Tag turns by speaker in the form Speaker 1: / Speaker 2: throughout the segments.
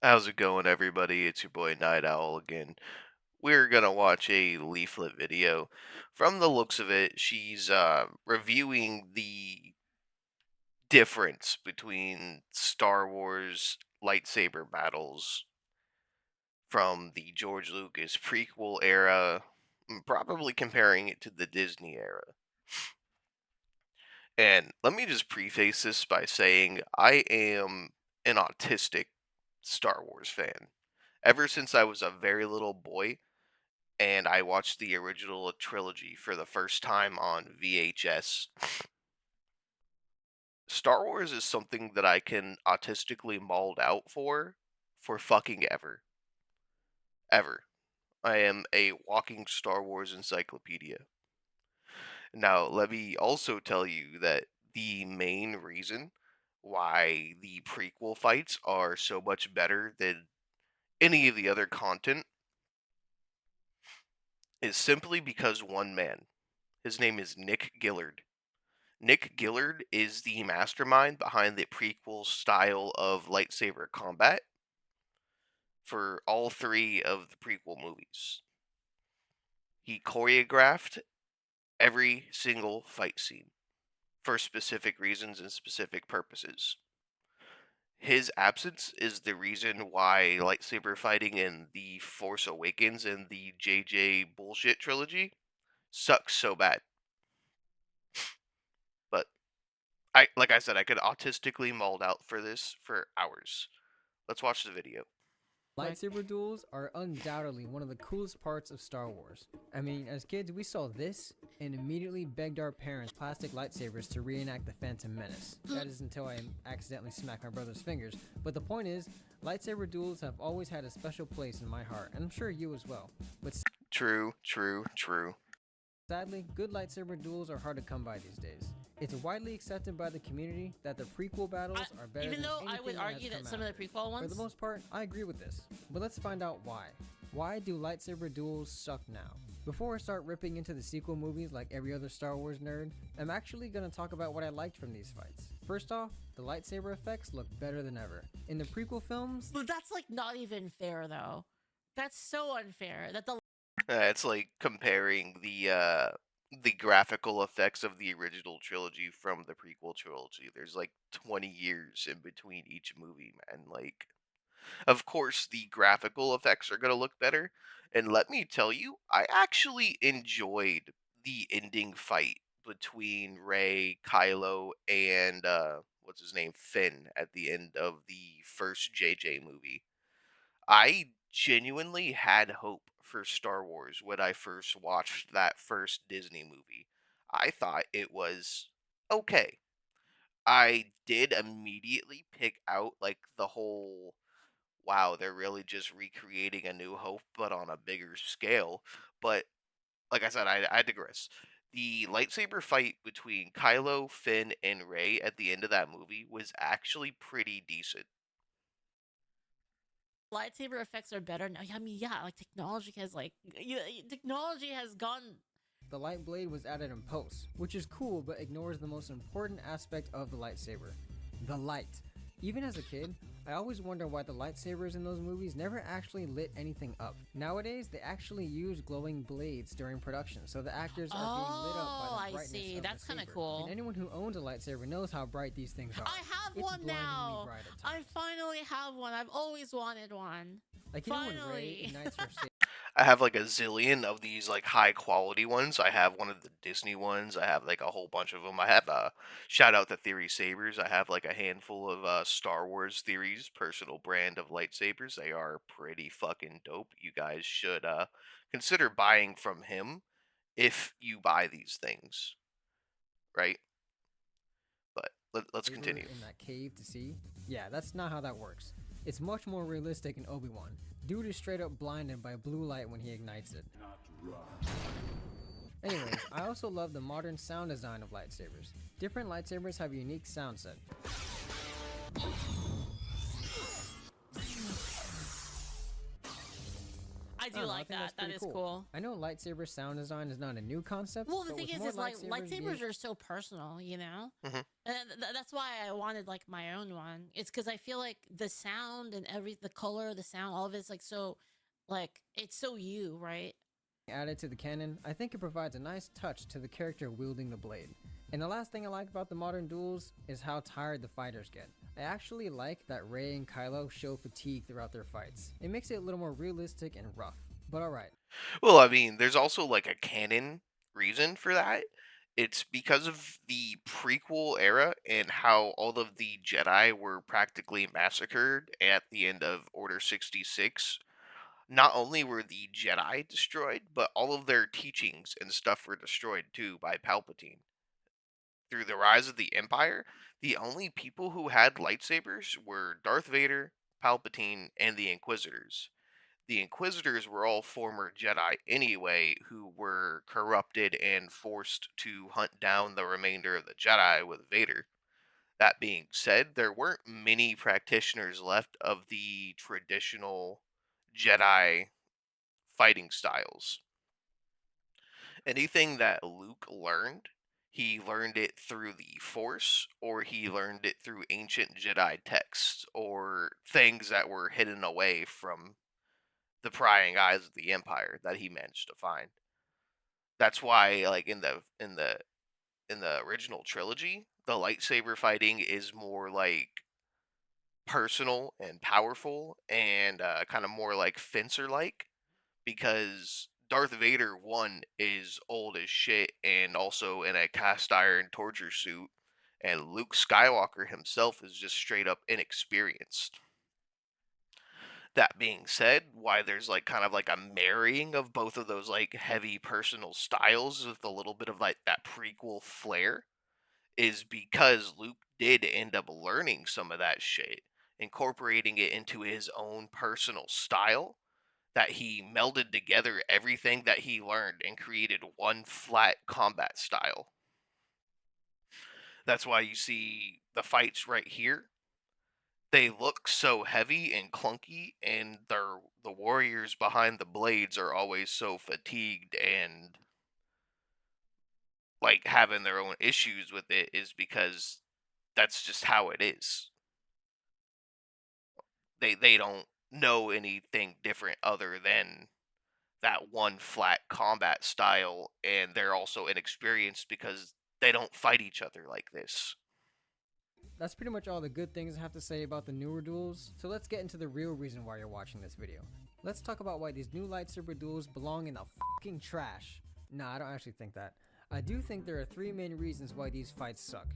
Speaker 1: How's it going, everybody? It's your boy Night Owl again. We're gonna watch a Leaflit video. From the looks of it, she's reviewing the difference between Star Wars lightsaber battles from the George Lucas prequel era, probably comparing it to the Disney era. And let me just preface this by saying I am an autistic Star Wars fan. Ever since I was a very little boy, and I watched the original trilogy for the first time on VHS. Star Wars is something that I can autistically mauled out for fucking ever. Ever. I am a walking Star Wars encyclopedia. Now, let me also tell you that the main reason why the prequel fights are so much better than any of the other content is simply because one man. His name is Nick Gillard. Nick Gillard is the mastermind behind the prequel style of lightsaber combat for all three of the prequel movies. He choreographed every single fight scene for specific reasons and specific purposes. His absence is the reason why lightsaber fighting in The Force Awakens and the JJ bullshit trilogy sucks so bad. But like I said, I could autistically mauled out for this for hours. Let's watch the video.
Speaker 2: Lightsaber duels are undoubtedly one of the coolest parts of Star Wars. I mean, as kids, we saw this and immediately begged our parents plastic lightsabers to reenact the Phantom Menace. That is until I accidentally smacked my brother's fingers. But the point is, lightsaber duels have always had a special place in my heart, and I'm sure you as well. But
Speaker 1: True, true, true.
Speaker 2: sadly, good lightsaber duels are hard to come by these days. It's widely accepted by the community that the prequel battles are better
Speaker 3: Even
Speaker 2: than
Speaker 3: though
Speaker 2: anything
Speaker 3: I would
Speaker 2: that has
Speaker 3: argue that
Speaker 2: come
Speaker 3: some of
Speaker 2: after.
Speaker 3: the prequel
Speaker 2: For
Speaker 3: ones.
Speaker 2: the most part, I agree with this. But let's find out why. Why do lightsaber duels suck now? Before I start ripping into the sequel movies like every other Star Wars nerd, I'm actually going to talk about what I liked from these fights. First off, the lightsaber effects look better than ever. In the prequel films,
Speaker 3: But that's like not even fair though. That's so unfair that the
Speaker 1: It's like comparing the graphical effects of the original trilogy from the prequel trilogy. There's like 20 years in between each movie, man. Like, of course, the graphical effects are gonna look better. And let me tell you, I actually enjoyed the ending fight between Rey, Kylo, and what's his name, Finn, at the end of the first JJ movie. I genuinely had hope for Star Wars when I first watched that first Disney movie. I thought it was okay. I did immediately pick out like the whole wow, they're really just recreating A New Hope but on a bigger scale. But like I said, I digress. The lightsaber fight between Kylo, Finn, and Rey at the end of that movie was actually pretty decent.
Speaker 3: lightsaber effects are better now. I mean, yeah, like technology has technology has gone.
Speaker 2: the light blade was added in post, which is cool but ignores the most important aspect of the lightsaber, the light. Even as a kid, I always wonder why the lightsabers in those movies never actually lit anything up. Nowadays, they actually use glowing blades during production, so the actors are being lit up
Speaker 3: Oh,
Speaker 2: by the
Speaker 3: I
Speaker 2: brightness
Speaker 3: see.
Speaker 2: of
Speaker 3: That's
Speaker 2: the
Speaker 3: kind of
Speaker 2: saber.
Speaker 3: cool.
Speaker 2: And anyone who owns a lightsaber knows how bright these things are.
Speaker 3: I have
Speaker 2: It's
Speaker 3: one
Speaker 2: blindingly
Speaker 3: now.
Speaker 2: bright at
Speaker 3: I
Speaker 2: times.
Speaker 3: finally have one. I've always wanted one.
Speaker 2: Like, you know when Rey
Speaker 3: Finally.
Speaker 2: ignites her saber
Speaker 1: I have like a zillion of these like high quality ones. I have one of the Disney ones. I have like a whole bunch of them. I have shout out to Theory Sabers. I have like a handful of Star Wars Theories personal brand of lightsabers. They are pretty fucking dope. You guys should consider buying from him if you buy these things, right? But let's continue.
Speaker 2: in that cave to see? Yeah, that's not how that works. It's much more realistic in Obi-Wan. Dude is straight up blinded by blue light when he ignites it. Anyways, I also love the modern sound design of lightsabers. Different lightsabers have a unique sound set.
Speaker 3: I do
Speaker 2: don't know, I
Speaker 3: like
Speaker 2: think that's
Speaker 3: that. That
Speaker 2: pretty
Speaker 3: is
Speaker 2: cool.
Speaker 3: cool.
Speaker 2: I know lightsaber sound design is not a new concept,
Speaker 3: Well, the
Speaker 2: but
Speaker 3: thing
Speaker 2: with more
Speaker 3: is like
Speaker 2: lightsabers
Speaker 3: lightsabers are so personal, you know.
Speaker 1: Mhm.
Speaker 3: And that's why I wanted like my own one. It's because I feel like the sound and the color, the sound, all of it's like so, like it's so you, right?
Speaker 2: added to the canon, I think it provides a nice touch to the character wielding the blade. And the last thing I like about the modern duels is how tired the fighters get. I actually like that Rey and Kylo show fatigue throughout their fights. It makes it a little more realistic and rough. But alright.
Speaker 1: Well, I mean, there's also like a canon reason for that. It's because of the prequel era and how all of the Jedi were practically massacred at the end of Order 66. Not only were the Jedi destroyed, but all of their teachings and stuff were destroyed too by Palpatine. Through the rise of the Empire, the only people who had lightsabers were Darth Vader, Palpatine, and the Inquisitors. The Inquisitors were all former Jedi anyway, who were corrupted and forced to hunt down the remainder of the Jedi with Vader. That being said, there weren't many practitioners left of the traditional Jedi fighting styles. Anything that Luke learned, he learned it through the Force, or he learned it through ancient Jedi texts, or things that were hidden away from the prying eyes of the Empire that he managed to find. That's why, like in the original trilogy, the lightsaber fighting is more like personal and powerful, and kind of more like fencer like, because Darth Vader one is old as shit and also in a cast iron torture suit, and Luke Skywalker himself is just straight up inexperienced. That being said, why there's like kind of like a marrying of both of those like heavy personal styles with a little bit of like that prequel flair is because Luke did end up learning some of that shit, incorporating it into his own personal style, that he melded together everything that he learned and created one flat combat style. That's why you see the fights right here. They look so heavy and clunky, and the warriors behind the blades are always so fatigued and like having their own issues with it, is because that's just how it is. They don't know anything different other than that one flat combat style, and they're also inexperienced because they don't fight each other like this.
Speaker 2: That's pretty much all the good things I have to say about the newer duels, so let's get into the real reason why you're watching this video. Let's talk about why these new lightsaber duels belong in the fucking trash. Nah, I don't actually think that. I do think there are three main reasons why these fights suck.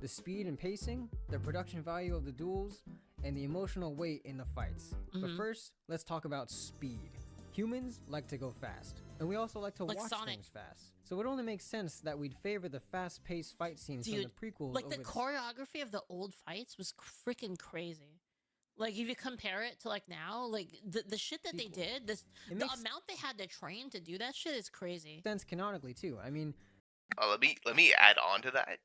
Speaker 2: The speed and pacing, the production value of the duels, and the emotional weight in the fights. But first, let's talk about speed. Humans like to go fast, and we also like to
Speaker 3: Like
Speaker 2: watch
Speaker 3: Sonic.
Speaker 2: things fast. So it only makes sense that we'd favor the fast-paced fight scenes
Speaker 3: Dude,
Speaker 2: from the prequels
Speaker 3: like
Speaker 2: over
Speaker 3: the choreography of the old fights was freaking crazy. Like if you compare it to like now, like the shit that they
Speaker 2: Sequel.
Speaker 3: did, the
Speaker 2: makes-
Speaker 3: amount they had to train to do that shit is crazy.
Speaker 2: sense canonically too. I mean,
Speaker 1: Let me add on to that.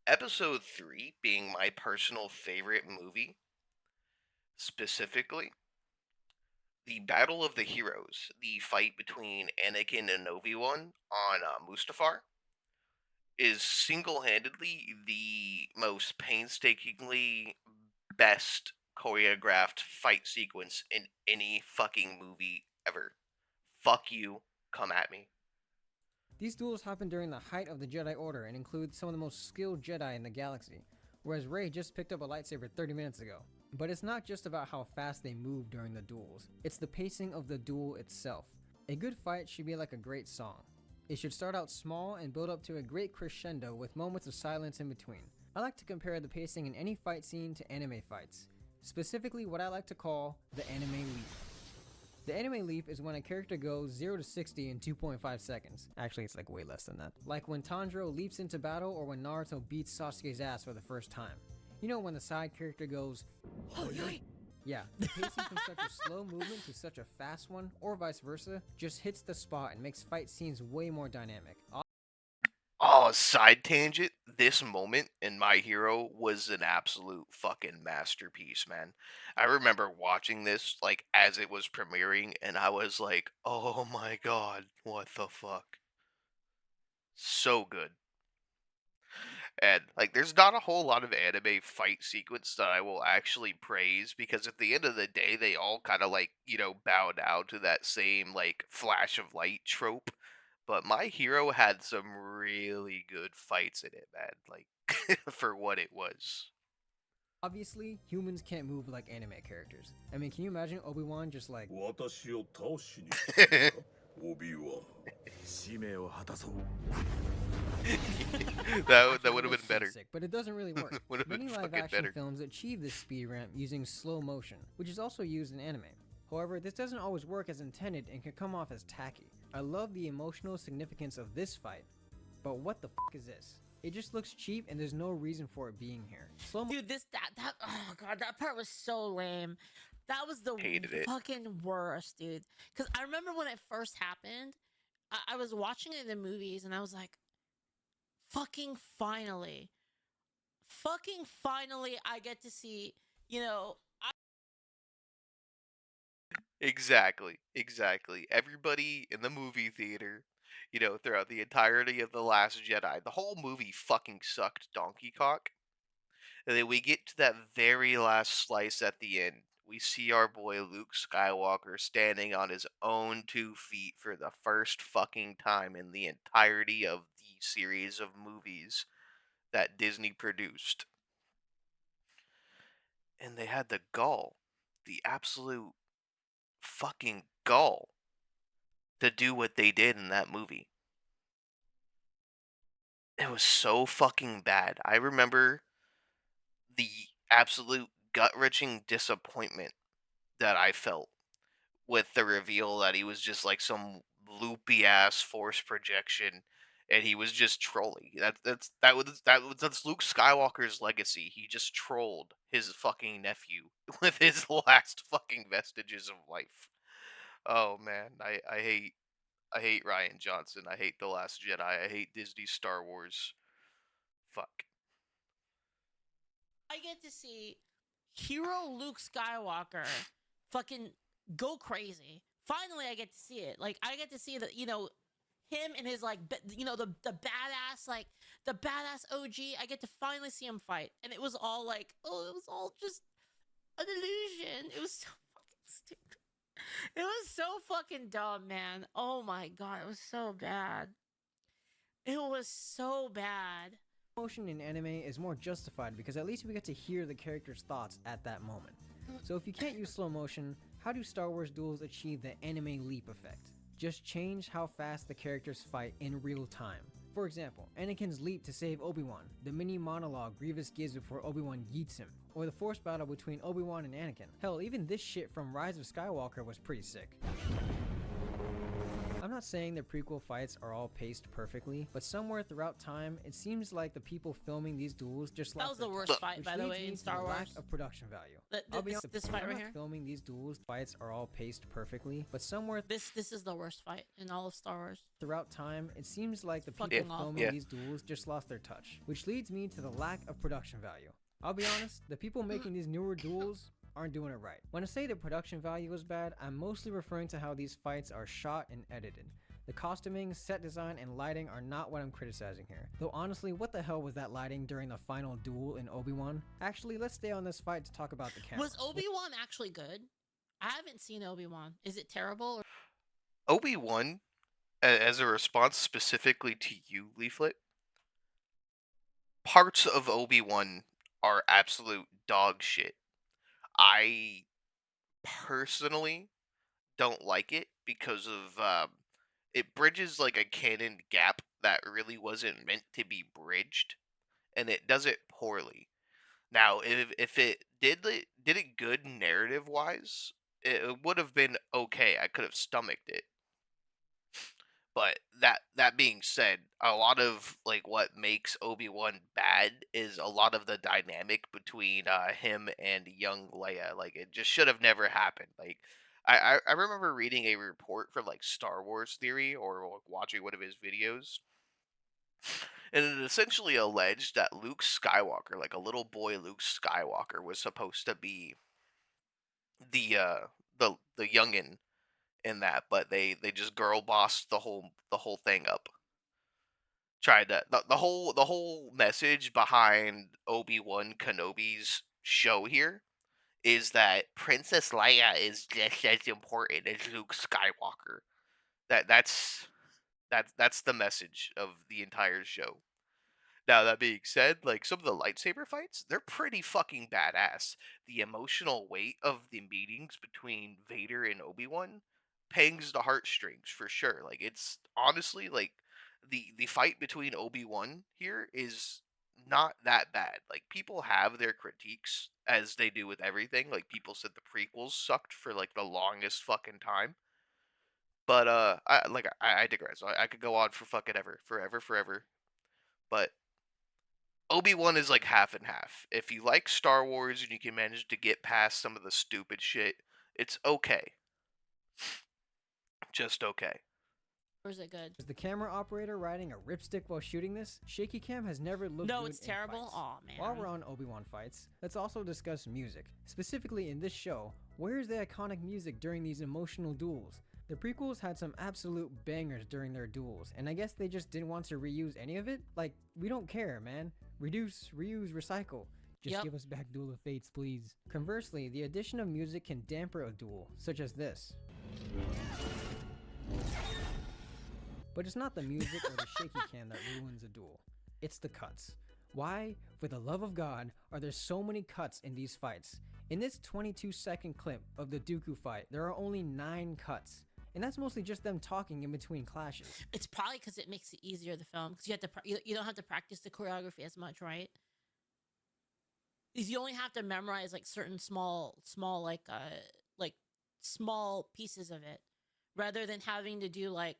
Speaker 1: Episode 3 being my personal favorite movie, specifically the Battle of the Heroes, the fight between Anakin and Obi-Wan on Mustafar, is single-handedly the most painstakingly best choreographed fight sequence in any fucking movie ever. Fuck you, come at me.
Speaker 2: these duels happen during the height of the Jedi Order and include some of the most skilled Jedi in the galaxy, whereas Rey just picked up a lightsaber 30 minutes ago. But it's not just about how fast they move during the duels, it's the pacing of the duel itself. A good fight should be like a great song. It should start out small and build up to a great crescendo with moments of silence in between. I like to compare the pacing in any fight scene to anime fights, specifically what I like to call the anime leap. The anime leap is when a character goes 0 to 60 in 2.5 seconds. Actually, it's like way less than that. Like when Tanjiro leaps into battle or when Naruto beats Sasuke's ass for the first time. You know when the side character goes,
Speaker 3: Oh, yeah.
Speaker 2: yeah, the pacing from such a slow movement to such a fast one, or vice versa, just hits the spot and makes fight scenes way more dynamic.
Speaker 1: Oh, a side tangent, this moment in My Hero was an absolute fucking masterpiece, man. I remember watching this like as it was premiering and I was like, "Oh my god, what the fuck?" So good. And like there's not a whole lot of anime fight sequence that I will actually praise because at the end of the day they all kind of like, bow down to that same like flash of light trope. But My Hero had some really good fights in it, man. Like for what it was.
Speaker 2: Obviously, humans can't move like anime characters. I mean, can you imagine Obi-Wan just like
Speaker 4: 私を倒しに来たのかオビワン使命を果たそう
Speaker 1: that would have
Speaker 2: looks
Speaker 1: been
Speaker 2: pretty
Speaker 1: better.
Speaker 2: sick, but it doesn't really work.
Speaker 1: Would have been
Speaker 2: Many live
Speaker 1: fucking
Speaker 2: action
Speaker 1: better.
Speaker 2: films achieve this speed ramp using slow motion, which is also used in anime. However, this doesn't always work as intended and can come off as tacky. I love the emotional significance of this fight, but what the fuck is this? It just looks cheap and there's no reason for it being here. Slow
Speaker 3: Dude, that oh god, that part was so lame. That was the
Speaker 1: Hated it.
Speaker 3: fucking worst, dude. Because I remember when it first happened, I was watching it in the movies and I was like, fucking finally. Fucking finally, I get to see, you know,
Speaker 1: Exactly. Exactly. Everybody in the movie theater, throughout the entirety of The Last Jedi, the whole movie fucking sucked donkey cock. And then we get to that very last slice at the end. We see our boy Luke Skywalker standing on his own 2 feet for the first fucking time in the entirety of the series of movies that Disney produced. And they had the gall, the absolute fucking gall, to do what they did in that movie. It was so fucking bad. I remember the absolute gut wrenching disappointment that I felt with the reveal that he was just like some loopy ass force projection and he was just trolling. That's Luke Skywalker's legacy. He just trolled his fucking nephew with his last fucking vestiges of life. Oh man, I hate Ryan Johnson. I hate The Last Jedi. I hate Disney Star Wars. Fuck.
Speaker 3: I get to see hero Luke Skywalker fucking go crazy. Finally, I get to see it. Like, I get to see the, him and his like, the badass, like the badass OG. I get to finally see him fight, and it was all like, oh, it was all just an illusion. It was so fucking stupid. It was so fucking dumb, man. Oh my god, it was so bad. It was so bad.
Speaker 2: motion in anime is more justified because at least we get to hear the character's thoughts at that moment. So if you can't use slow motion, how do Star Wars duels achieve the anime leap effect? Just change how fast the characters fight in real time. For example, Anakin's leap to save Obi-Wan, the mini monologue Grievous gives before Obi-Wan yeets him, or the force battle between Obi-Wan and Anakin. Hell, even this shit from Rise of Skywalker was pretty sick. I'm not saying the prequel fights are all paced perfectly, but somewhere throughout time, it seems like the people filming these duels just
Speaker 3: That
Speaker 2: lost
Speaker 3: was the
Speaker 2: their
Speaker 3: worst
Speaker 2: touch,
Speaker 3: fight,
Speaker 2: which
Speaker 3: by the
Speaker 2: leads
Speaker 3: way,
Speaker 2: me
Speaker 3: in
Speaker 2: to
Speaker 3: Star
Speaker 2: the
Speaker 3: Wars.
Speaker 2: lack of production value.
Speaker 3: Th-
Speaker 2: I'll be
Speaker 3: this-
Speaker 2: honest,
Speaker 3: this
Speaker 2: I'm
Speaker 3: fight right
Speaker 2: not
Speaker 3: here?
Speaker 2: filming these duels fights are all paced perfectly, but somewhere
Speaker 3: This is the worst fight in all of Star Wars.
Speaker 2: throughout time, it seems like the people
Speaker 3: Fucking awful.
Speaker 2: filming
Speaker 1: Yeah.
Speaker 2: these duels just lost their touch, which leads me to the lack of production value. I'll be honest, the people making these newer duels aren't doing it right. When I say the production value is bad, I'm mostly referring to how these fights are shot and edited. The costuming, set design, and lighting are not what I'm criticizing here. Though honestly, what the hell was that lighting during the final duel in Obi-Wan? Actually, let's stay on this fight to talk about the camera.
Speaker 3: Was Obi-Wan actually good? I haven't seen Obi-Wan. Is it terrible? Or-
Speaker 1: Obi-Wan, as a response specifically to you, Leaflet, parts of Obi-Wan are absolute dog shit. I personally don't like it because of it bridges like a canon gap that really wasn't meant to be bridged, and it does it poorly. Now, if it did it good narrative wise, it would have been okay. I could have stomached it. But that being said, a lot of like what makes Obi-Wan bad is a lot of the dynamic between him and young Leia. Like it just should have never happened. Like I remember reading a report from like Star Wars Theory or like, watching one of his videos, and it essentially alleged that Luke Skywalker, like a little boy Luke Skywalker, was supposed to be the the youngin in that, but they just girl bossed the whole thing up. Tried to the whole message behind Obi-Wan Kenobi's show here is that Princess Leia is just as important as Luke Skywalker. That's the message of the entire show. Now that being said, like some of the lightsaber fights, they're pretty fucking badass. The emotional weight of the meetings between Vader and Obi-Wan pangs the heartstrings for sure. Like it's honestly like the fight between Obi-Wan here is not that bad. Like people have their critiques as they do with everything. Like people said the prequels sucked for like the longest fucking time. But I digress. I could go on for fucking ever, forever, forever. But Obi-Wan is like half and half. If you like Star Wars and you can manage to get past some of the stupid shit, it's okay. Just okay.
Speaker 3: Or is it good?
Speaker 2: Is the camera operator riding a ripstick while shooting this? Shaky cam has never looked
Speaker 3: No,
Speaker 2: good
Speaker 3: it's
Speaker 2: in
Speaker 3: terrible.
Speaker 2: fights.
Speaker 3: Aw, man.
Speaker 2: While we're on Obi-Wan fights, let's also discuss music. Specifically in this show, where is the iconic music during these emotional duels? The prequels had some absolute bangers during their duels, and I guess they just didn't want to reuse any of it? Like, we don't care, man. Reduce, reuse, recycle. Just
Speaker 3: Yep.
Speaker 2: give us back Duel of Fates, please. Conversely, the addition of music can damper a duel, such as this. But it's not the music or the shaky cam that ruins a duel. It's the cuts. Why, for the love of God, are there so many cuts in these fights? In this 22-second clip of the Dooku fight, there are only 9 cuts. And that's mostly just them talking in between clashes.
Speaker 3: It's probably because it makes it easier to film because you have to you don't have to practice the choreography as much, right? Because you only have to memorize like certain small like small pieces of it, rather than having to do like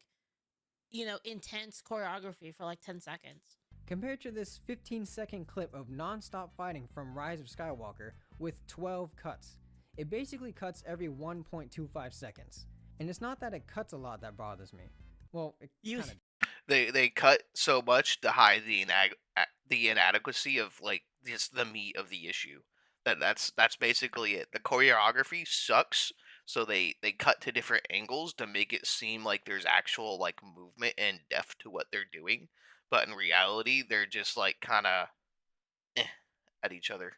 Speaker 3: intense choreography for like 10 seconds.
Speaker 2: Compared to this 15-second clip of non-stop fighting from Rise of Skywalker with 12 cuts, it basically cuts every 1.25 seconds. And it's not that it cuts a lot that bothers me. Well, it
Speaker 3: You
Speaker 2: kind of
Speaker 1: They cut so much to hide the inadequacy of like just the meat of the issue. That's basically it. The choreography sucks, so they cut to different angles to make it seem like there's actual like movement and depth to what they're doing. But in reality, they're just like kind of at each other.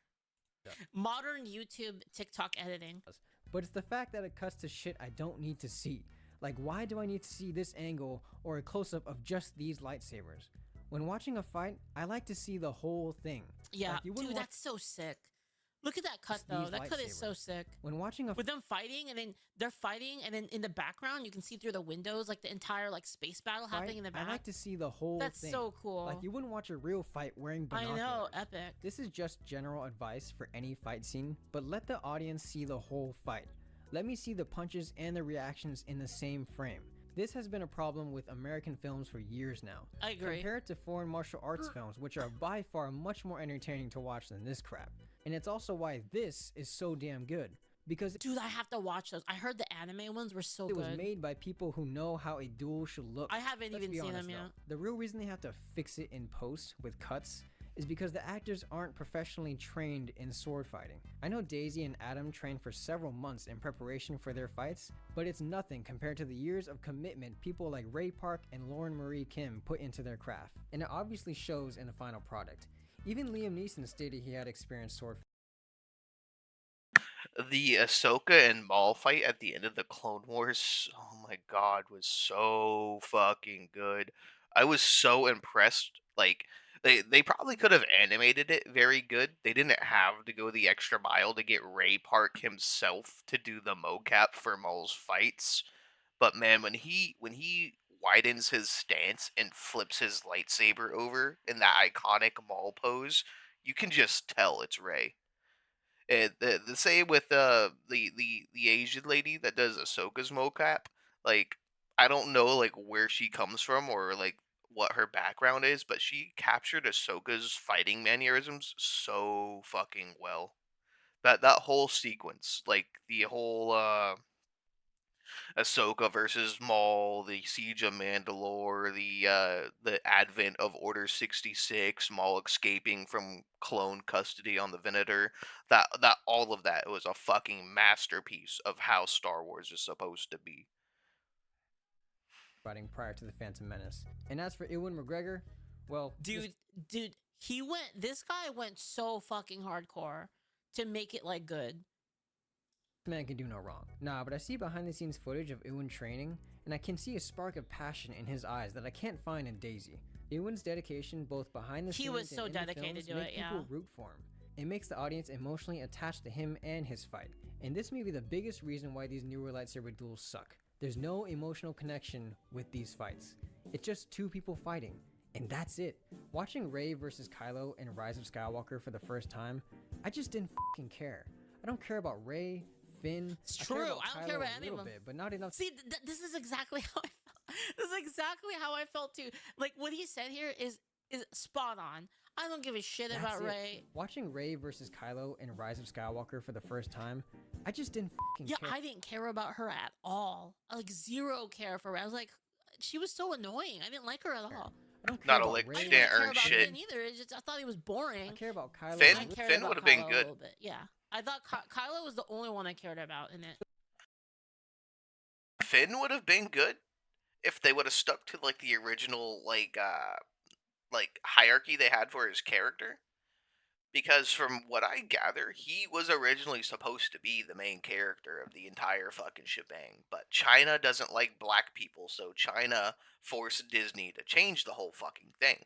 Speaker 3: modern YouTube TikTok editing.
Speaker 2: does. But it's the fact that it cuts to shit I don't need to see. Like, why do I need to see this angle or a close-up of just these lightsabers? When watching a fight, I like to see the whole thing.
Speaker 3: Yeah,
Speaker 2: Like, you wouldn't
Speaker 3: dude,
Speaker 2: watch
Speaker 3: that's so sick. Look at that cut
Speaker 2: just
Speaker 3: though.
Speaker 2: these
Speaker 3: That cut is so
Speaker 2: lightsabers.
Speaker 3: sick.
Speaker 2: When watching a
Speaker 3: With them fighting, and then they're fighting, and then in the background you can see through the windows like the entire like space battle
Speaker 2: fight,
Speaker 3: happening in the back.
Speaker 2: I like to see the whole
Speaker 3: That's
Speaker 2: thing.
Speaker 3: so cool.
Speaker 2: Like, you wouldn't watch a real fight wearing
Speaker 3: I
Speaker 2: binoculars.
Speaker 3: know, epic.
Speaker 2: This is just general advice for any fight scene, but let the audience see the whole fight. Let me see the punches and the reactions in the same frame. This has been a problem with American films for years now.
Speaker 3: I agree.
Speaker 2: Compare it to foreign martial arts films, which are by far much more entertaining to watch than this crap. And it's also why this is so damn good. Because
Speaker 3: Dude, I have to watch those. I heard the anime ones were so
Speaker 2: it was
Speaker 3: good.
Speaker 2: made by people who know how a duel should look.
Speaker 3: I haven't
Speaker 2: Let's
Speaker 3: even
Speaker 2: be
Speaker 3: seen
Speaker 2: honest,
Speaker 3: them
Speaker 2: though.
Speaker 3: yet.
Speaker 2: The real reason they have to fix it in post with cuts is because the actors aren't professionally trained in sword fighting. I know Daisy and Adam trained for several months in preparation for their fights, but it's nothing compared to the years of commitment people like Ray Park and Lauren Marie Kim put into their craft. And it obviously shows in the final product. Even Liam Neeson stated he had experienced sword
Speaker 1: The Ahsoka and Maul fight at the end of the Clone Wars, oh my god, was so fucking good. I was so impressed. Like they probably could have animated it very good. They didn't have to go the extra mile to get Ray Park himself to do the mocap for Maul's fights. But man, when he widens his stance and flips his lightsaber over in that iconic Maul pose, you can just tell it's Ray. And the same with the Asian lady that does Ahsoka's mocap. Like I don't know like where she comes from or like what her background is, but she captured Ahsoka's fighting mannerisms so fucking well. That whole sequence, like the whole Ahsoka versus Maul, the Siege of Mandalore, the advent of Order 66, Maul escaping from clone custody on the Venator. That all of that was a fucking masterpiece of how Star Wars is supposed to be.
Speaker 2: Fighting prior to the Phantom Menace. And as for Ewan McGregor, well,
Speaker 3: Dude, this guy went so fucking hardcore to make it like good.
Speaker 2: this man can do no wrong. Nah, but I see behind the scenes footage of Ewan training, and I can see a spark of passion in his eyes that I can't find in Daisy. Ewan's dedication, both behind the scenes
Speaker 3: He was so
Speaker 2: and in the
Speaker 3: dedicated
Speaker 2: films,
Speaker 3: to
Speaker 2: make
Speaker 3: it, yeah.
Speaker 2: people root for him. It makes the audience emotionally attached to him and his fight. And this may be the biggest reason why these newer lightsaber duels suck. There's no emotional connection with these fights. It's just two people fighting, and that's it. Watching Rey versus Kylo in Rise of Skywalker for the first time, I just didn't fucking care. I don't care about Rey, Finn.
Speaker 3: It's
Speaker 2: I care
Speaker 3: true.
Speaker 2: about
Speaker 3: I don't
Speaker 2: Kylo
Speaker 3: care about
Speaker 2: a
Speaker 3: any of
Speaker 2: little
Speaker 3: them.
Speaker 2: bit, but not enough.
Speaker 3: See, this is exactly how I felt. This is exactly how I felt too. Like what he said here is spot on. I don't give a shit
Speaker 2: That's
Speaker 3: about
Speaker 2: it.
Speaker 3: Rey.
Speaker 2: Watching Rey versus Kylo in Rise of Skywalker for the first time, I just didn't fucking
Speaker 3: Yeah,
Speaker 2: care.
Speaker 3: I didn't care about her at all. Like zero care for her. I was like, she was so annoying. I didn't like her at all.
Speaker 2: I don't care
Speaker 1: Not a
Speaker 2: about
Speaker 1: lick.
Speaker 2: Rey.
Speaker 3: I
Speaker 1: She
Speaker 3: didn't
Speaker 1: didn't
Speaker 3: care
Speaker 1: earn
Speaker 3: about
Speaker 1: shit.
Speaker 3: Finn either. It's just, I thought he was boring.
Speaker 2: I care about Kylo.
Speaker 1: Finn-
Speaker 2: and
Speaker 3: I cared
Speaker 1: Finn
Speaker 3: about
Speaker 1: would've been
Speaker 3: Kylo
Speaker 1: good.
Speaker 3: a little bit. Yeah, I thought Kylo was the only one I cared about in it.
Speaker 1: Finn would have been good if they would have stuck to like the original like hierarchy they had for his character. Because from what I gather, he was originally supposed to be the main character of the entire fucking shebang. But China doesn't like black people, so China forced Disney to change the whole fucking thing.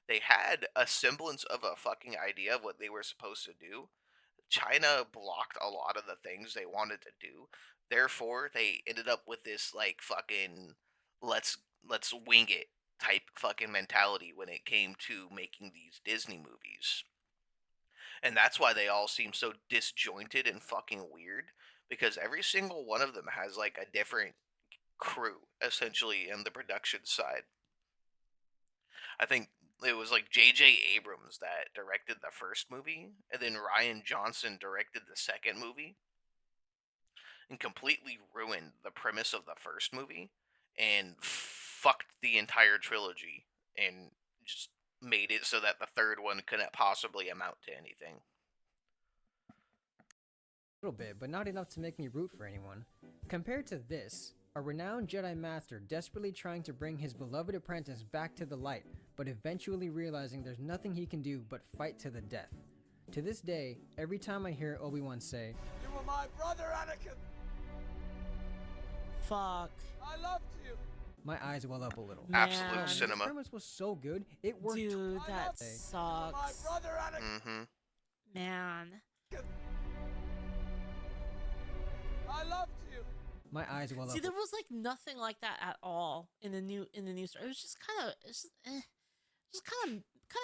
Speaker 1: They had a semblance of a fucking idea of what they were supposed to do. China blocked a lot of the things they wanted to do. Therefore, they ended up with this like fucking let's let's wing it type fucking mentality when it came to making these Disney movies. And that's why they all seem so disjointed and fucking weird because every single one of them has like a different crew essentially in the production side. I think it was like J.J. Abrams that directed the first movie, and then Ryan Johnson directed the second movie, and completely ruined the premise of the first movie, and fucked the entire trilogy, and just made it so that the third one couldn't possibly amount to anything.
Speaker 2: little bit, but not enough to make me root for anyone. Compared to this, a renowned Jedi Master desperately trying to bring his beloved apprentice back to the light, but eventually realizing there's nothing he can do but fight to the death. To this day, every time I hear Obi-Wan say,
Speaker 5: You were my brother, Anakin.
Speaker 3: Fuck.
Speaker 5: I loved you.
Speaker 2: my eyes well up a little.
Speaker 1: Absolute
Speaker 3: Man.
Speaker 1: cinema.
Speaker 2: This premise was so good, it worked.
Speaker 3: Dude,
Speaker 5: I
Speaker 3: that
Speaker 5: love you. You were my
Speaker 3: sucks.
Speaker 5: brother, Anakin.
Speaker 1: Mm-hmm.
Speaker 3: Man.
Speaker 5: I loved you.
Speaker 2: My eyes well
Speaker 3: See,
Speaker 2: up.
Speaker 3: there was like nothing like that at all in the new story. It was just kind of, just kind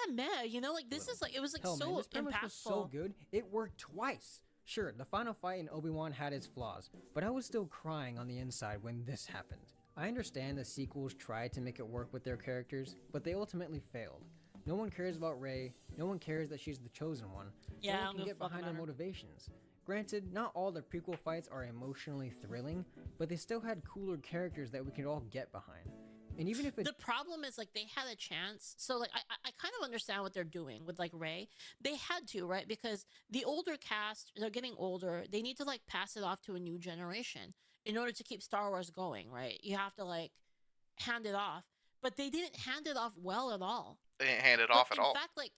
Speaker 3: of meh. You know, like this is like it was like
Speaker 2: Hell,
Speaker 3: so
Speaker 2: man, this premise
Speaker 3: impactful.
Speaker 2: was so good, it worked twice. Sure, the final fight in Obi-Wan had its flaws, but I was still crying on the inside when this happened. I understand the sequels tried to make it work with their characters, but they ultimately failed. No one cares about Rey, no one cares that she's the chosen one.
Speaker 3: Yeah, I
Speaker 2: no
Speaker 3: don't
Speaker 2: one can
Speaker 3: give a
Speaker 2: get
Speaker 3: fuck
Speaker 2: behind her
Speaker 3: about her.
Speaker 2: motivations. Granted, not all the prequel fights are emotionally thrilling, but they still had cooler characters that we could all get behind. And even if it
Speaker 3: The problem is like they had a chance. So like I kind of understand what they're doing with like Rey. They had to, right? Because the older cast, they're getting older. They need to like pass it off to a new generation in order to keep Star Wars going, right? You have to like hand it off. But they didn't hand it off well at all.
Speaker 1: They didn't hand it
Speaker 3: Like,
Speaker 1: off at all.
Speaker 3: In fact, like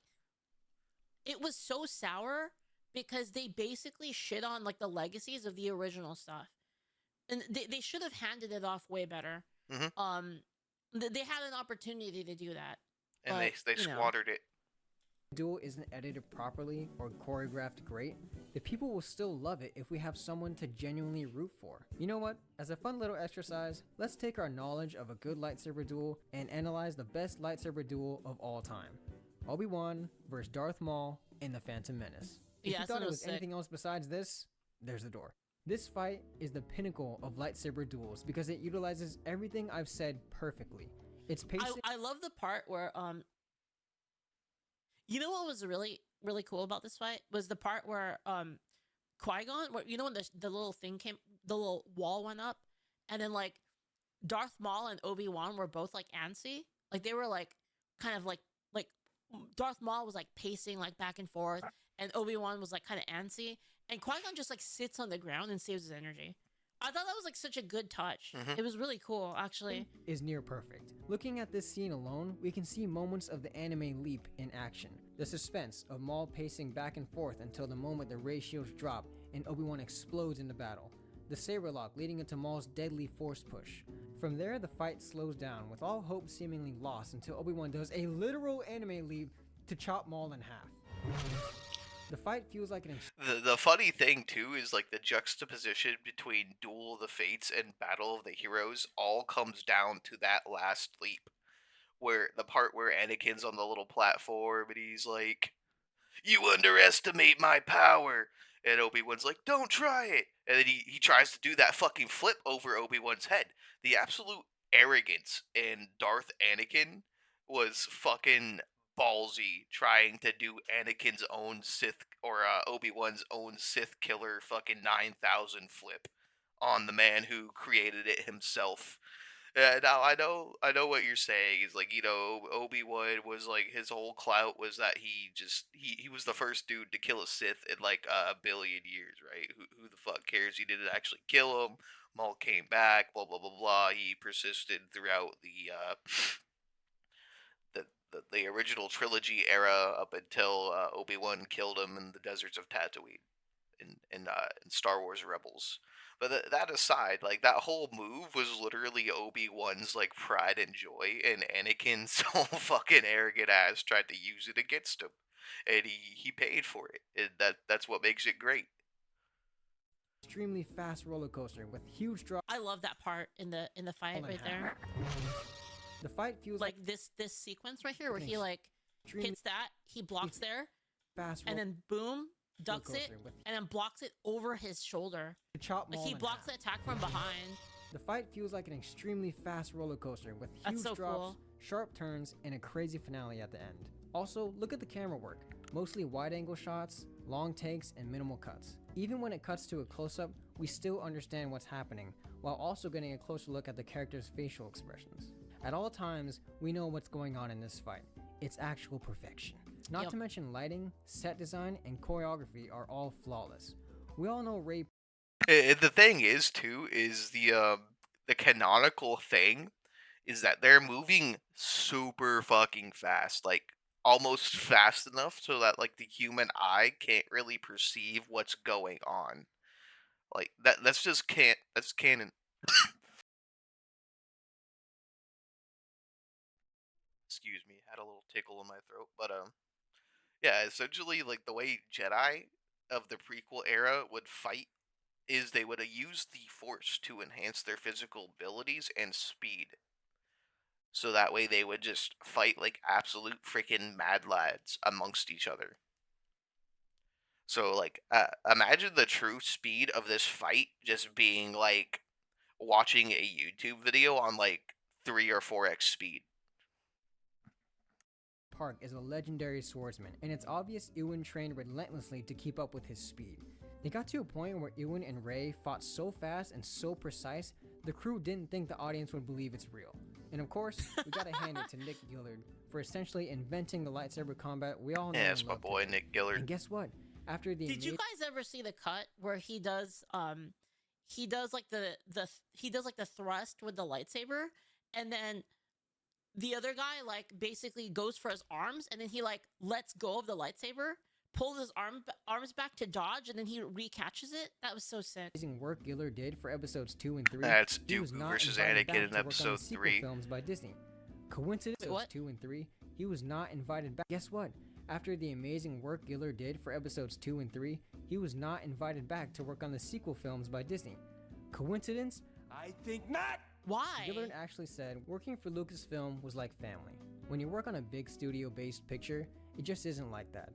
Speaker 3: it was so sour because they basically shit on like the legacies of the original stuff. And they should have handed it off way better.
Speaker 1: Mhm.
Speaker 3: They had an opportunity to do that.
Speaker 1: And
Speaker 3: but,
Speaker 1: they
Speaker 3: you know.
Speaker 1: squandered it.
Speaker 2: duel isn't edited properly or choreographed great, the people will still love it if we have someone to genuinely root for. You know what? As a fun little exercise, let's take our knowledge of a good lightsaber duel and analyze the best lightsaber duel of all time. Obi-Wan versus Darth Maul in The Phantom Menace. If
Speaker 3: Yeah,
Speaker 2: you
Speaker 3: so
Speaker 2: thought
Speaker 3: it
Speaker 2: it
Speaker 3: was
Speaker 2: was
Speaker 3: sick.
Speaker 2: anything else besides this, there's the door. This fight is the pinnacle of lightsaber duels because it utilizes everything I've said perfectly. It's pacing.
Speaker 3: I love the part where you know what was really really cool about this fight was the part where Qui-Gon, where you know when the little thing came, the little wall went up, and then like Darth Maul and Obi-Wan were both like antsy. Like they were like kind of like Darth Maul was like pacing like back and forth, and Obi-Wan was like kind of antsy, and Qui-Gon just like sits on the ground and saves his energy. I thought that was like such a good touch.
Speaker 1: Mhm.
Speaker 3: It was really cool, actually.
Speaker 2: Is near perfect. Looking at this scene alone, we can see moments of the anime leap in action. The suspense of Maul pacing back and forth until the moment the ray shields drop and Obi-Wan explodes into battle. The saber lock leading into Maul's deadly force push. From there, the fight slows down, with all hope seemingly lost until Obi-Wan does a literal anime leap to chop Maul in half. The fight feels like an
Speaker 1: The funny thing too is like the juxtaposition between Duel of the Fates and Battle of the Heroes all comes down to that last leap, where the part where Anakin's on the little platform and he's like, "You underestimate my power," and Obi-Wan's like, "Don't try it," and then he tries to do that fucking flip over Obi-Wan's head. The absolute arrogance in Darth Anakin was fucking ballsy, trying to do Anakin's own Sith or Obi-Wan's own Sith killer fucking 9,000 flip on the man who created it himself. Now I know what you're saying. Is like, Obi-Wan was like, his whole clout was that he was the first dude to kill a Sith in like a billion years, right? Who the fuck cares? He didn't actually kill him. Maul came back. Blah blah blah blah. He persisted throughout the original trilogy era up until Obi-Wan killed him in the deserts of Tatooine in Star Wars Rebels. But that aside, like that whole move was literally Obi-Wan's like pride and joy, and Anakin's whole fucking arrogant ass tried to use it against him, and he paid for it. And that's what makes it great.
Speaker 2: extremely fast roller coaster with huge drops
Speaker 3: I love that part in the fight
Speaker 2: in
Speaker 3: right
Speaker 2: half.
Speaker 3: there.
Speaker 2: The fight feels
Speaker 3: Like this sequence right here where he like
Speaker 2: extremely
Speaker 3: hits that, he blocks there,
Speaker 2: fast
Speaker 3: and then boom, ducks it,
Speaker 2: coaster with
Speaker 3: and then blocks it over his shoulder.
Speaker 2: chop
Speaker 3: Like
Speaker 2: Maul
Speaker 3: he
Speaker 2: in
Speaker 3: blocks the
Speaker 2: half.
Speaker 3: attack from behind.
Speaker 2: The fight feels like an extremely fast roller coaster with
Speaker 3: That's
Speaker 2: huge
Speaker 3: so
Speaker 2: drops,
Speaker 3: cool.
Speaker 2: sharp turns, and a crazy finale at the end. Also, look at the camera work. Mostly wide-angle shots, long takes, and minimal cuts. Even when it cuts to a close-up, we still understand what's happening, while also getting a closer look at the character's facial expressions. At all times, we know what's going on in this fight. It's actual perfection. Not
Speaker 3: Yep.
Speaker 2: to mention lighting, set design, and choreography are all flawless. We all know Ray
Speaker 1: The thing is too is the canonical thing is that they're moving super fucking fast, like almost fast enough so that like the human eye can't really perceive what's going on. Like that's just can't that's canon. Excuse me, had a little tickle in my throat, but yeah, essentially like the way Jedi of the prequel era would fight is they would use the Force to enhance their physical abilities and speed. So that way they would just fight like absolute freaking mad lads amongst each other. So like imagine the true speed of this fight just being like watching a YouTube video on like 3 or 4x speed.
Speaker 2: Park is a legendary swordsman, and it's obvious Ewan trained relentlessly to keep up with his speed. They got to a point where Ewan and Ray fought so fast and so precise, the crew didn't think the audience would believe it's real. And of course, we gotta hand it to Nick Gillard for essentially inventing the lightsaber combat we all know
Speaker 1: Yeah,
Speaker 2: and
Speaker 1: it's my
Speaker 2: love
Speaker 1: boy
Speaker 2: today.
Speaker 1: Nick Gillard.
Speaker 2: And guess what? After the
Speaker 3: Did you guys ever see the cut where he does like the thrust with the lightsaber, and then the other guy like basically goes for his arms, and then he like lets go of the lightsaber, pulls his arms back to dodge, and then he recatches it? That was so sick.
Speaker 2: amazing work Gillard did for episodes 2 and 3,
Speaker 1: That's
Speaker 2: he was
Speaker 1: Dooku
Speaker 2: not
Speaker 1: versus
Speaker 2: invited back
Speaker 1: Anakin in
Speaker 2: to work on the
Speaker 1: episode
Speaker 2: sequel
Speaker 1: 3.
Speaker 2: films by Disney. Coincidence?
Speaker 3: Wait, what?
Speaker 2: 2 and 3, he was not invited back. Guess what? After the amazing work Gillard did for episodes 2 and 3, he was not invited back to work on the sequel films by Disney. Coincidence?
Speaker 5: I think not.
Speaker 3: Why?
Speaker 2: Gillard actually said working for Lucasfilm was like family. When you work on a big studio-based picture, it just isn't like that.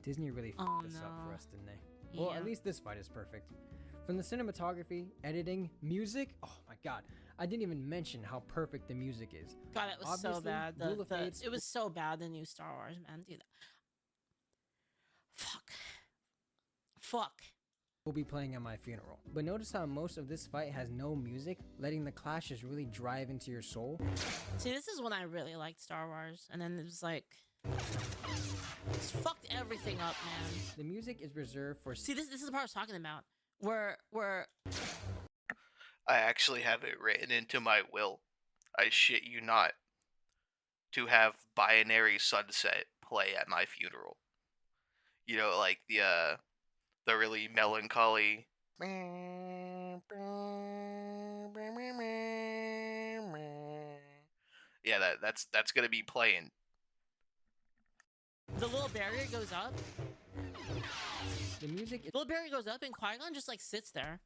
Speaker 2: Disney really
Speaker 3: Oh,
Speaker 2: fucked this up for
Speaker 3: no.
Speaker 2: us, didn't they? Well,
Speaker 3: Yeah.
Speaker 2: at least this fight is perfect. From the cinematography, editing, music, oh my god, I didn't even mention how perfect the music is.
Speaker 3: God, it was so
Speaker 2: Obviously,
Speaker 3: bad.
Speaker 2: Duel of Fates-
Speaker 3: It was so bad. The new Star Wars, man, dude. Fuck.
Speaker 2: will be playing at my funeral. But notice how most of this fight has no music, letting the clashes really drive into your soul.
Speaker 3: See, this is when I really liked Star Wars, and then it was like, it's fucked everything up, man.
Speaker 2: The music is reserved for
Speaker 3: See, this is the part I was talking about, where
Speaker 1: I actually have it written into my will. I shit you not. To have Binary Sunset play at my funeral. You know, like the really melancholy. Yeah, that's gonna be playing.
Speaker 3: the little barrier goes up,
Speaker 2: the music.
Speaker 3: the little barrier goes up, and Qui-Gon just like sits there.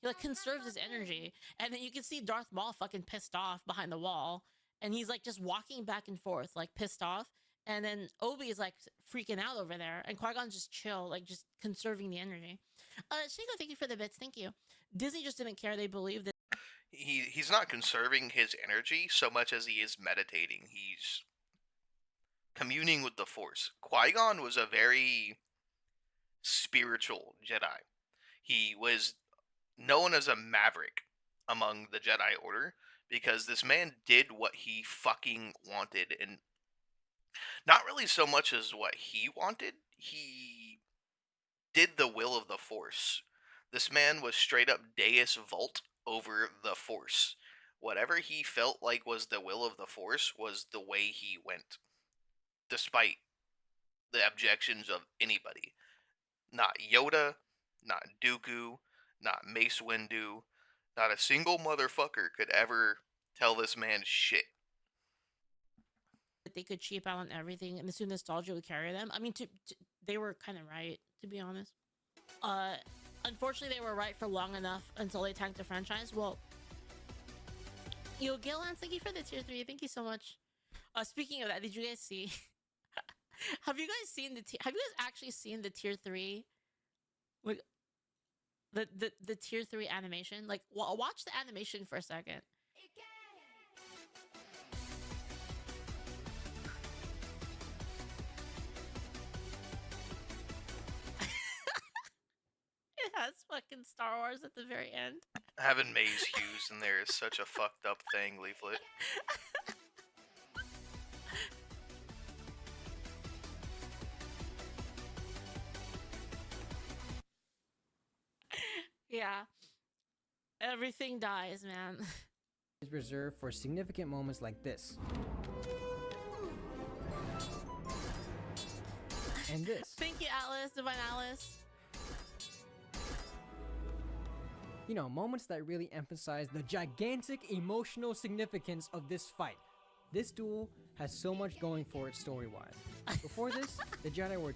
Speaker 3: He like conserves his energy, and then you can see Darth Maul fucking pissed off behind the wall, and he's like just walking back and forth, like pissed off. And then Obi is like freaking out over there, and Qui-Gon's just chill, like just conserving the energy. Shingo, thank you for the bits. Thank you. Disney just didn't care. They believed that.
Speaker 1: He's not conserving his energy so much as he is meditating. He's communing with the Force. Qui-Gon was a very spiritual Jedi. He was known as a maverick among the Jedi Order because this man did what he fucking wanted, and not really so much as what he wanted. He did the will of the Force. This man was straight up Deus Vult over the Force. Whatever he felt like was the will of the Force was the way he went, despite the objections of anybody. Not Yoda, not Dooku, not Mace Windu. Not a single motherfucker could ever tell this man shit.
Speaker 3: They could cheap out on everything, and assume nostalgia would carry them. I mean, they were kind of right, to be honest. Unfortunately, they were right for long enough until they tanked the franchise. Well, Gil Lance, thank you for the tier 3. Thank you so much. Speaking of that, did you guys see? Have you guys seen have you guys actually seen the tier 3? Like the tier 3 animation? Like, watch the animation for a second. It has fucking Star Wars at the very end.
Speaker 1: Having Maze Hughes in there is such a fucked up thing, Leaflit.
Speaker 3: Yeah. Everything dies, man.
Speaker 2: Is reserved for significant moments like this. And this.
Speaker 3: Thank you, Atlas, Divine Alice.
Speaker 2: You know, moments that really emphasize the gigantic emotional significance of this fight. This duel has so much going for it story-wise. Before this, the Jedi were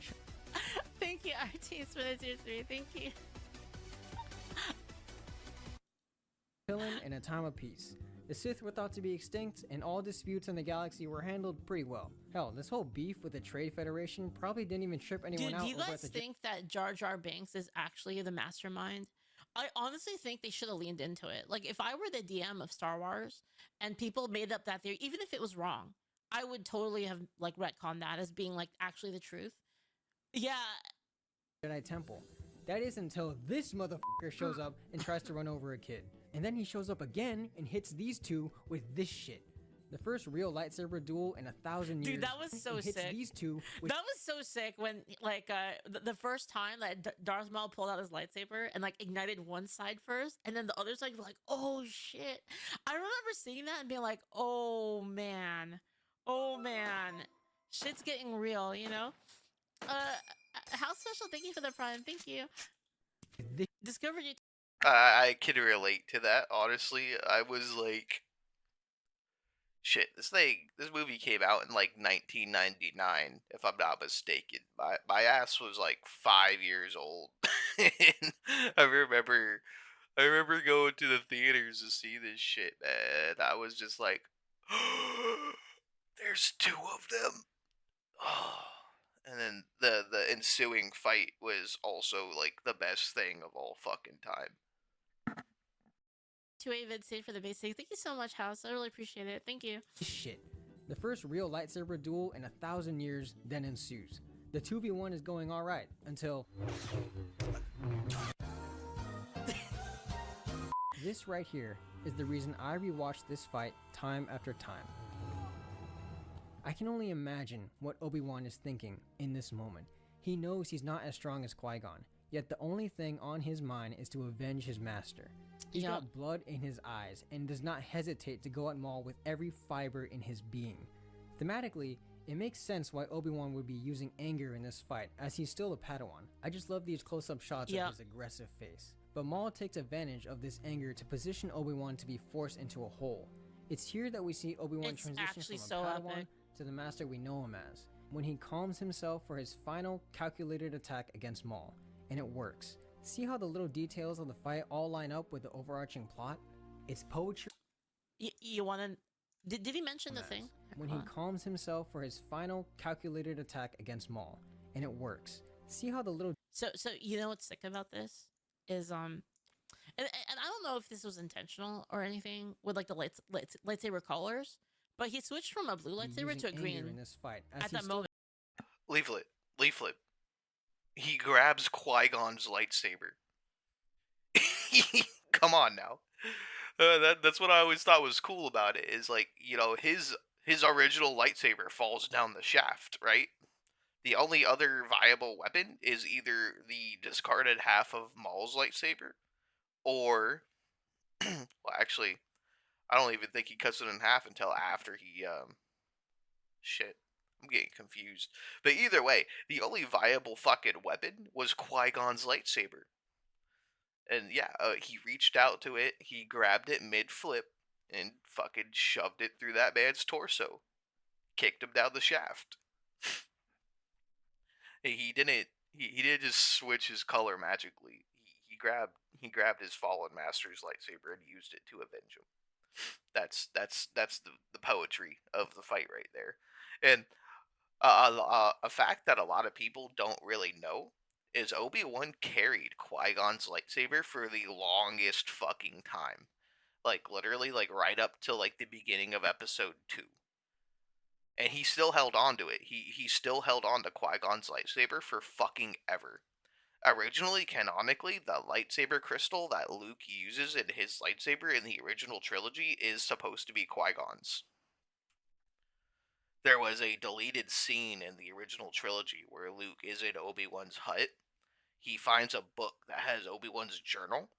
Speaker 3: Thank you, RTs, for the tier 3. Thank you.
Speaker 2: chilling in a time of peace. The Sith were thought to be extinct, and all disputes in the galaxy were handled pretty well. Hell, this whole beef with the Trade Federation probably didn't even trip anyone
Speaker 3: Dude,
Speaker 2: out.
Speaker 3: do you
Speaker 2: over
Speaker 3: guys
Speaker 2: at the
Speaker 3: think that Jar Jar Binks is actually the mastermind? I honestly think they should have leaned into it. Like, if I were the DM of Star Wars and people made up that theory, even if it was wrong, I would totally have, like, retconned that as being, like, actually the truth. Yeah.
Speaker 2: Jedi Temple. That is until this motherfucker shows up and tries to run over a kid. And then he shows up again and hits these two with this shit. The first real lightsaber duel in 1,000 years.
Speaker 3: Dude, that was so
Speaker 2: and hits
Speaker 3: sick.
Speaker 2: These two with
Speaker 3: That was so sick when, like, the first time that Darth Maul pulled out his lightsaber and, like, ignited one side first, and then the other side was like, oh, shit. I remember seeing that and being like, oh, man. Oh, man. Shit's getting real, you know? House Special, thank you for the prime. Thank you.
Speaker 2: this.
Speaker 3: Discovered you.
Speaker 1: I can relate to that, honestly. I was like, shit, this movie came out in like 1999, if I'm not mistaken. My ass was like 5 years old. And I remember going to the theaters to see this shit, man. I was just like, there's two of them. Oh. And then the ensuing fight was also like the best thing of all fucking time.
Speaker 3: To Avid, stayed for the basics. Thank you so much, House. I really appreciate it. Thank you.
Speaker 2: Shit. The first real lightsaber duel in 1,000 years then ensues. The 2v1 is going alright until This right here is the reason I rewatched this fight time after time. I can only imagine what Obi-Wan is thinking in this moment. He knows he's not as strong as Qui-Gon, yet the only thing on his mind is to avenge his master. He's
Speaker 3: Yup.
Speaker 2: got blood in his eyes and does not hesitate to go at Maul with every fiber in his being. Thematically, it makes sense why Obi-Wan would be using anger in this fight, as he's still a Padawan. I just love these close-up shots
Speaker 3: Yup.
Speaker 2: of his aggressive face. But Maul takes advantage of this anger to position Obi-Wan to be forced into a hole. It's here that we see Obi-Wan
Speaker 3: It's
Speaker 2: transition
Speaker 3: actually
Speaker 2: from a
Speaker 3: so
Speaker 2: Padawan
Speaker 3: epic.
Speaker 2: to the master we know him as, when he calms himself for his final calculated attack against Maul. And it works. See how the little details of the fight all line up with the overarching plot? It's poetry.
Speaker 3: You want to? Did he mention the
Speaker 2: As
Speaker 3: thing?
Speaker 2: when he calms himself for his final calculated attack against Maul, and it works. See how the little
Speaker 3: So you know what's sick about this is and I don't know if this was intentional or anything with like the lightsaber colors, but he switched from a blue lightsaber
Speaker 2: using
Speaker 3: to a
Speaker 2: anger
Speaker 3: green
Speaker 2: in this fight, as
Speaker 3: at
Speaker 2: he
Speaker 3: that
Speaker 2: still
Speaker 3: moment.
Speaker 1: Leaflit. He grabs Qui-Gon's lightsaber. Come on now. That's what I always thought was cool about it. Is like, you know, his original lightsaber falls down the shaft, right? The only other viable weapon is either the discarded half of Maul's lightsaber, or well, actually, I don't even think he cuts it in half until after he shit. I'm getting confused. But either way, the only viable fucking weapon was Qui-Gon's lightsaber. And yeah, he reached out to it, he grabbed it mid-flip, and fucking shoved it through that man's torso. Kicked him down the shaft. He didn't just switch his color magically. He grabbed his fallen master's lightsaber and used it to avenge him. That's the poetry of the fight right there. And a fact that a lot of people don't really know is Obi-Wan carried Qui-Gon's lightsaber for the longest fucking time. Like, literally, like, right up till, like, the beginning of episode 2. And he still held on to it. He still held on to Qui-Gon's lightsaber for fucking ever. Originally, canonically, the lightsaber crystal that Luke uses in his lightsaber in the original trilogy is supposed to be Qui-Gon's. There was a deleted scene in the original trilogy where Luke is in Obi-Wan's hut. He finds a book that has Obi-Wan's journal,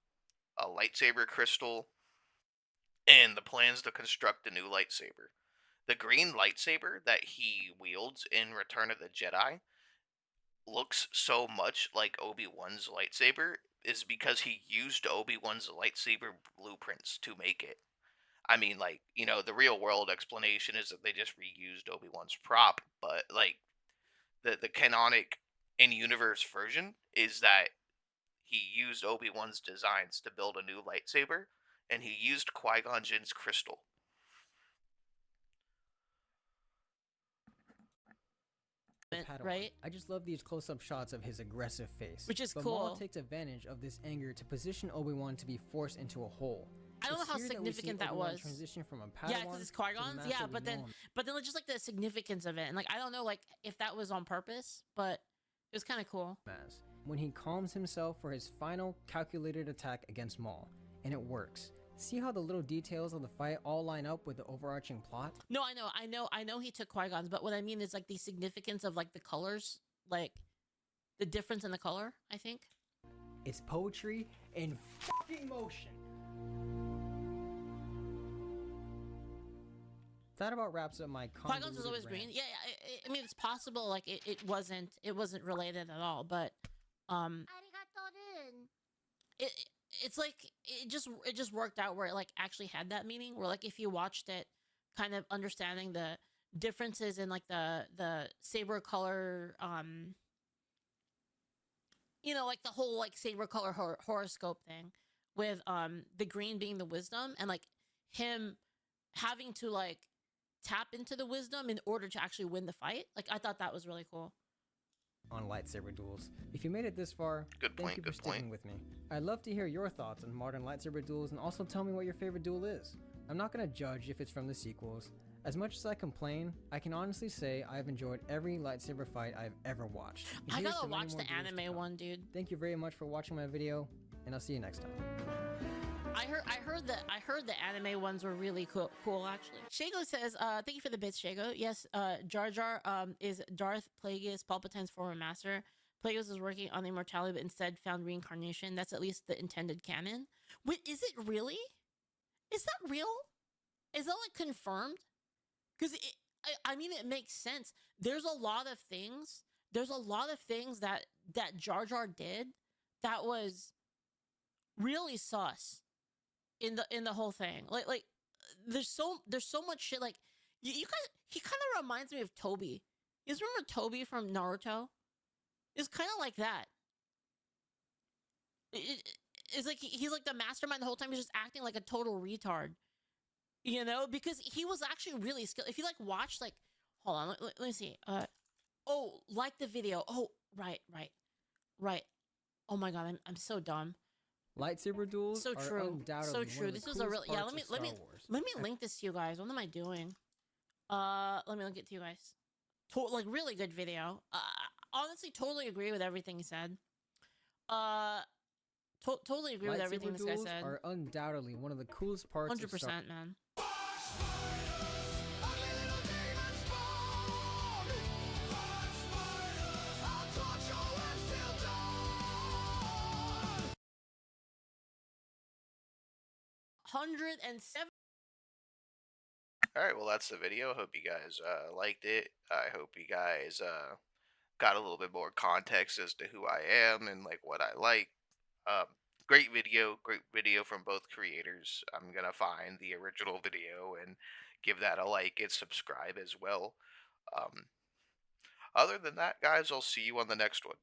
Speaker 1: a lightsaber crystal, and the plans to construct a new lightsaber. The green lightsaber that he wields in Return of the Jedi looks so much like Obi-Wan's lightsaber is because he used Obi-Wan's lightsaber blueprints to make it. I mean, like, you know, the real world explanation is that they just reused Obi-Wan's prop, but, like, the canonic in-universe version is that he used Obi-Wan's designs to build a new lightsaber, and he used Qui-Gon Jinn's crystal.
Speaker 2: Padawan.
Speaker 3: Right?
Speaker 2: I just love these close-up shots of his aggressive face.
Speaker 3: Which is
Speaker 2: but
Speaker 3: cool.
Speaker 2: Maul takes advantage of this anger to position Obi-Wan to be forced into a hole.
Speaker 3: I don't know
Speaker 2: It's
Speaker 3: how
Speaker 2: here that we see
Speaker 3: significant that
Speaker 2: Obi-Wan
Speaker 3: was.
Speaker 2: Transition from a Padawan
Speaker 3: Yeah, because it's
Speaker 2: to the
Speaker 3: Qui-Gon's.
Speaker 2: master
Speaker 3: Yeah,
Speaker 2: we
Speaker 3: but
Speaker 2: know
Speaker 3: then
Speaker 2: him
Speaker 3: just like the significance of it, and like I don't know like if that was on purpose, but it was kind of cool.
Speaker 2: as, when he calms himself for his final calculated attack against Maul, and it works. See how the little details of the fight all line up with the overarching plot?
Speaker 3: No, I know he took Qui-Gon's, but what I mean is like the significance of like the colors, like the difference in the color. I think
Speaker 2: It's poetry in fucking motion. That about wraps up my
Speaker 3: Qui-Gon's was always
Speaker 2: convoluted
Speaker 3: green.
Speaker 2: rant.
Speaker 3: Yeah, I mean it's possible like it wasn't related at all, but it it's like it just worked out where it like actually had that meaning. Where like if you watched it, kind of understanding the differences in like the saber color, you know, like the whole like saber color horoscope thing, with the green being the wisdom and like him having to like tap into the wisdom in order to actually win the fight. Like I thought that was really cool.
Speaker 2: On lightsaber duels. If you made it this far,
Speaker 1: Good
Speaker 2: thank
Speaker 1: point,
Speaker 2: you for
Speaker 1: good
Speaker 2: sticking
Speaker 1: point.
Speaker 2: with me. I'd love to hear your thoughts on modern lightsaber duels and also tell me what your favorite duel is. I'm not gonna judge if it's from the sequels. As much as I complain, I can honestly say I've enjoyed every lightsaber fight I've ever watched. And
Speaker 3: I
Speaker 2: here's
Speaker 3: gotta
Speaker 2: to many
Speaker 3: watch
Speaker 2: more
Speaker 3: the
Speaker 2: duels to
Speaker 3: anime
Speaker 2: come.
Speaker 3: one, dude.
Speaker 2: Thank you very much for watching my video, and I'll see you next time.
Speaker 3: I heard the anime ones were really cool actually. Shago says, thank you for the bits, Shago. Yes, Jar Jar is Darth Plagueis, Palpatine's former master. Plagueis was working on immortality, but instead found reincarnation. That's at least the intended canon. Wait, is it really? Is that real? Is that like confirmed? Because I mean, it makes sense. There's a lot of things. There's a lot of things that Jar Jar did that was really sus in the whole thing. Like there's so much shit. Like you guys, he kind of reminds me of Toby. You guys remember Toby from Naruto? It's kind of like that. It's like he's like the mastermind the whole time. He's just acting like a total retard. You know, because he was actually really skilled. If you like watch like, hold on, let me see. Oh, like the video. Oh, right. Oh my god, I'm so dumb.
Speaker 2: Lightsaber duels
Speaker 3: So
Speaker 2: are
Speaker 3: true.
Speaker 2: undoubtedly
Speaker 3: So
Speaker 2: one
Speaker 3: true.
Speaker 2: of the
Speaker 3: This was a real
Speaker 2: coolest
Speaker 3: yeah.
Speaker 2: parts of Star Wars.
Speaker 3: Let me link this to you guys. What am I doing? Let me link it to you guys. Like really good video. Honestly, totally agree with everything he said. Uh, totally agree with everything
Speaker 2: Lightsaber
Speaker 3: this guy
Speaker 2: duels
Speaker 3: said.
Speaker 2: are undoubtedly one of the coolest parts of Star
Speaker 3: 100%, man. $107.
Speaker 1: All right, well that's the video. Hope you guys liked it. I hope you guys got a little bit more context as to who I am and like what I like. Um, great video from both creators. I'm gonna find the original video and give that a like and subscribe as well. Um, Other than that, guys, I'll see you on the next one.